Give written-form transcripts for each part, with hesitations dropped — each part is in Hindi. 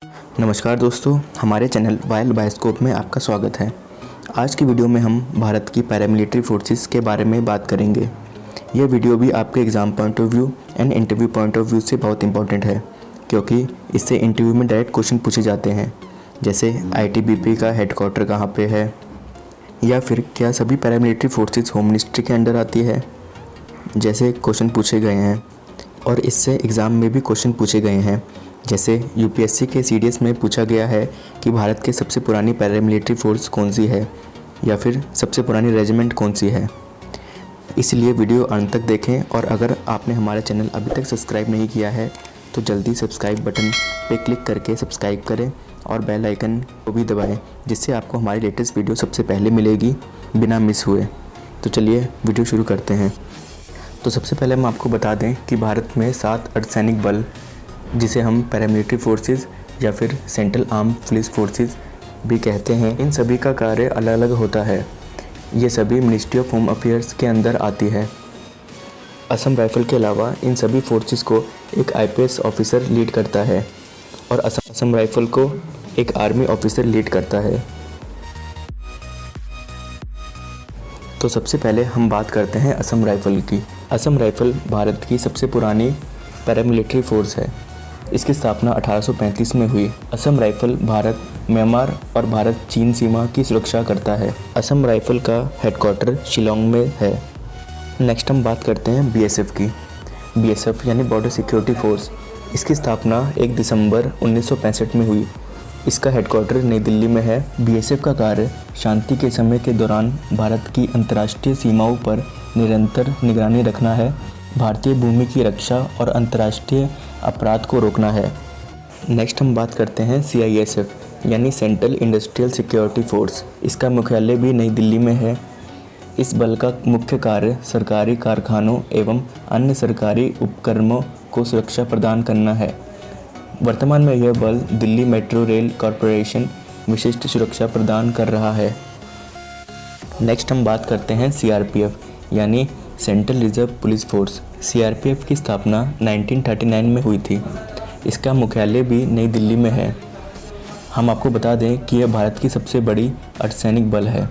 नमस्कार दोस्तों, हमारे चैनल वाइल्ड बायोस्कोप में आपका स्वागत है। आज की वीडियो में हम भारत की पैरामिलिट्री फोर्सेस के बारे में बात करेंगे। यह वीडियो भी आपके exam point of view and interview point of view से बहुत इंपॉर्टेंट है, क्योंकि इससे इंटरव्यू में डायरेक्ट क्वेश्चन पूछे जाते हैं, जैसे ITBP का हेडक्वार्टर कहाँ पे है, या फिर क्या सभी पैरामिलिट्री फोर्सेस होम मिनिस्ट्री के अंडर आती है, जैसे क्वेश्चन पूछे गए हैं। और इससे एग्ज़ाम में भी क्वेश्चन पूछे गए हैं, जैसे UPSC के CDS में पूछा गया है कि भारत की सबसे पुरानी पैरामिलिट्री फोर्स कौन सी है, या फिर सबसे पुरानी रेजिमेंट कौन सी है। इसलिए वीडियो अंत तक देखें, और अगर आपने हमारा चैनल अभी तक सब्सक्राइब नहीं किया है तो जल्दी सब्सक्राइब बटन पे क्लिक करके सब्सक्राइब करें और बेल आइकन को भी दबाएं, जिससे आपको हमारी लेटेस्ट वीडियो सबसे पहले मिलेगी बिना मिस हुए। तो चलिए वीडियो शुरू करते हैं। तो सबसे पहले हम आपको बता दें कि भारत में 7 अर्धसैनिक बल, जिसे हम पैरामिलिट्री फोर्सेस या फिर सेंट्रल आर्म्ड पुलिस फोर्सेस भी कहते हैं, इन सभी का कार्य अलग अलग होता है। ये सभी मिनिस्ट्री ऑफ होम अफेयर्स के अंदर आती है। असम राइफल के अलावा इन सभी फोर्सेस को एक IPS ऑफिसर लीड करता है, और असम राइफल को एक आर्मी ऑफिसर लीड करता है। तो सबसे पहले हम बात करते हैं असम राइफल की। असम राइफल भारत की सबसे पुरानी पैरामिलिट्री फोर्स है। इसकी स्थापना 1835 में हुई। असम राइफल भारत, म्यांमार और भारत चीन सीमा की सुरक्षा करता है। असम राइफल का हेडक्वार्टर शिलोंग में है। नेक्स्ट हम बात करते हैं BSF की। BSF यानी बॉर्डर सिक्योरिटी फोर्स, इसकी स्थापना 1 दिसंबर 1965 में हुई। इसका हेडक्वार्टर नई दिल्ली में है। BSF का कार्य शांति के समय के दौरान भारत की अंतर्राष्ट्रीय सीमाओं पर निरंतर निगरानी रखना है, भारतीय भूमि की रक्षा और अंतर्राष्ट्रीय अपराध को रोकना है। नेक्स्ट हम बात करते हैं CISF यानी सेंट्रल इंडस्ट्रियल सिक्योरिटी फोर्स। इसका मुख्यालय भी नई दिल्ली में है। इस बल का मुख्य कार्य सरकारी कारखानों एवं अन्य सरकारी उपक्रमों को सुरक्षा प्रदान करना है। वर्तमान में यह बल दिल्ली मेट्रो रेल कॉरपोरेशन विशिष्ट सुरक्षा प्रदान कर रहा है। नेक्स्ट हम बात करते हैं CRPF यानी central reserve police force. CRPF की स्थापना 1939 में हुई थी। इसका मुख्यालय भी नई दिल्ली में है। हम आपको बता दें कि यह भारत की सबसे बड़ी अर्धसैनिक बल है।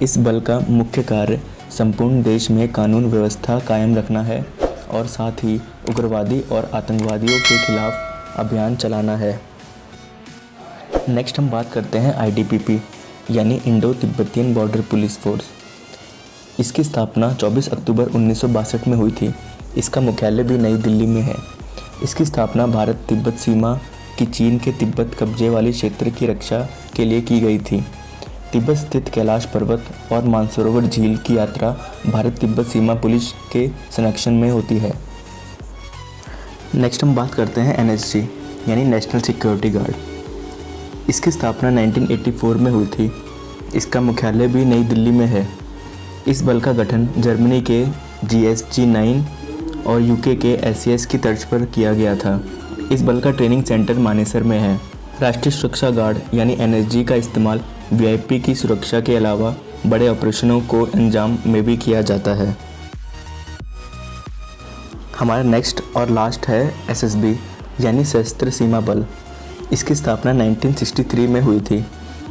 इस बल का मुख्य कार्य संपूर्ण देश में कानून व्यवस्था कायम रखना है, और साथ ही उग्रवादी और आतंकवादियों के खिलाफ अभियान चलाना है। नेक्स्ट हम बात करते हैं ITBP यानी Indo Tibetan border police force. इसकी स्थापना 24 अक्टूबर 1962 में हुई थी। इसका मुख्यालय भी नई दिल्ली में है। इसकी स्थापना भारत तिब्बत सीमा की चीन के तिब्बत कब्जे वाले क्षेत्र की रक्षा के लिए की गई थी। तिब्बत स्थित कैलाश पर्वत और मानसरोवर झील की यात्रा भारत तिब्बत सीमा पुलिस के संरक्षण में होती है। नेक्स्ट हम बात करते हैं NSG यानी नेशनल सिक्योरिटी गार्ड। इसकी स्थापना 1984 में हुई थी। इसका मुख्यालय भी नई दिल्ली में है। इस बल का गठन जर्मनी के GSG-9 और UK के SES की तर्ज पर किया गया था। इस बल का ट्रेनिंग सेंटर मानेसर में है। राष्ट्रीय सुरक्षा गार्ड यानी NSG का इस्तेमाल VIP की सुरक्षा के अलावा बड़े ऑपरेशनों को अंजाम में भी किया जाता है। हमारा नेक्स्ट और लास्ट है SSB यानी सशस्त्र सीमा बल। इसकी स्थापना 1963 में हुई थी।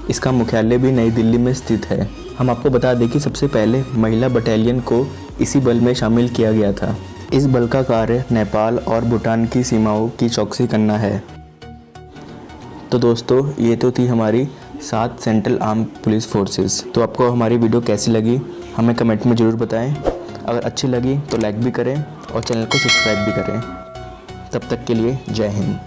इसका मुख्यालय भी नई दिल्ली में स्थित है। हम आपको बता दें कि सबसे पहले महिला बटालियन को इसी बल में शामिल किया गया था। इस बल का कार्य नेपाल और भूटान की सीमाओं की चौकसी करना है। तो दोस्तों, ये तो थी हमारी 7 सेंट्रल आर्म्ड पुलिस फोर्सेस। तो आपको हमारी वीडियो कैसी लगी हमें कमेंट में ज़रूर बताएं। अगर अच्छी लगी तो लाइक भी करें और चैनल को सब्सक्राइब भी करें। तब तक के लिए जय हिंद।